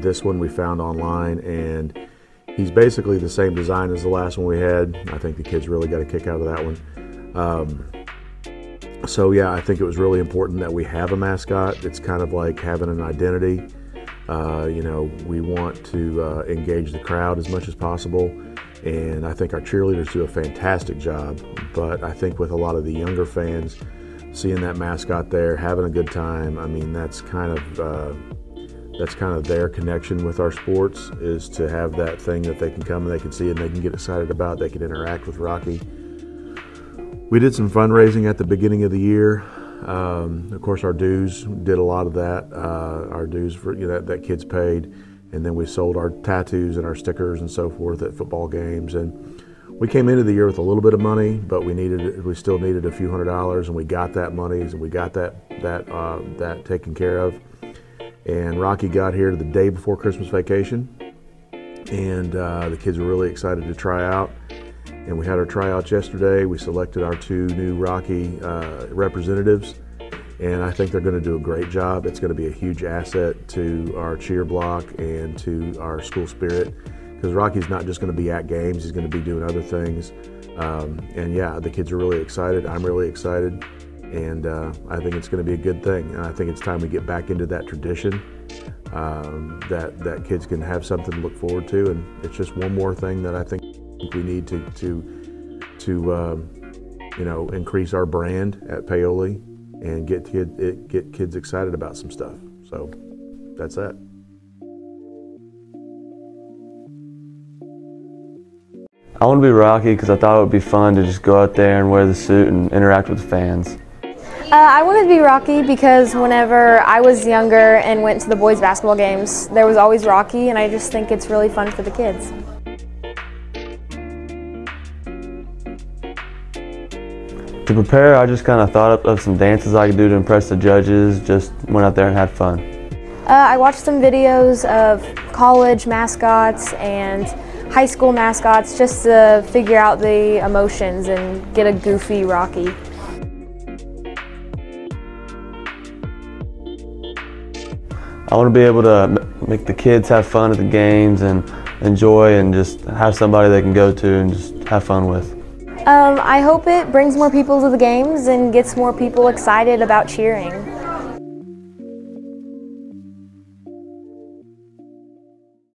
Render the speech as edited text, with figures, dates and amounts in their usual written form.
this one we found online, and he's basically the same design as the last one we had. I think the kids really got a kick out of that one. So yeah, I think it was really important that we have a mascot. It's kind of like having an identity. You know, we want to engage the crowd as much as possible, and I think our cheerleaders do a fantastic job. But I think with a lot of the younger fans, seeing that mascot there, having a good time, I mean, that's kind of their connection with our sports, is to have that thing that they can come and they can see and they can get excited about, they can interact with Rocky. We did some fundraising at the beginning of the year. Of course, our dues did a lot of that. Our dues for, you know, that kids paid, and then we sold our tattoos and our stickers and so forth at football games. And we came into the year with a little bit of money, but we still needed a few $100s, and we got that money, and we got that taken care of. And Rocky got here the day before Christmas vacation, and the kids were really excited to try out. And we had our tryouts yesterday. We selected our 2 new Rocky representatives, and I think they're going to do a great job. It's going to be a huge asset to our cheer block and to our school spirit, because Rocky's not just going to be at games, he's going to be doing other things. And yeah, the kids are really excited. I'm really excited, and I think it's going to be a good thing. And I think it's time we get back into that tradition, that kids can have something to look forward to. And it's just one more thing that I think we need to you know, increase our brand at Paoli and get kids excited about some stuff. So that's that. I want to be Rocky because I thought it would be fun to just go out there and wear the suit and interact with the fans. I wanted to be Rocky because whenever I was younger and went to the boys' basketball games, there was always Rocky, and I just think it's really fun for the kids. To prepare, I just kind of thought of some dances I could do to impress the judges, just went out there and had fun. I watched some videos of college mascots and high school mascots just to figure out the emotions and get a goofy Rocky. I want to be able to make the kids have fun at the games and enjoy, and just have somebody they can go to and just have fun with. I hope it brings more people to the games and gets more people excited about cheering.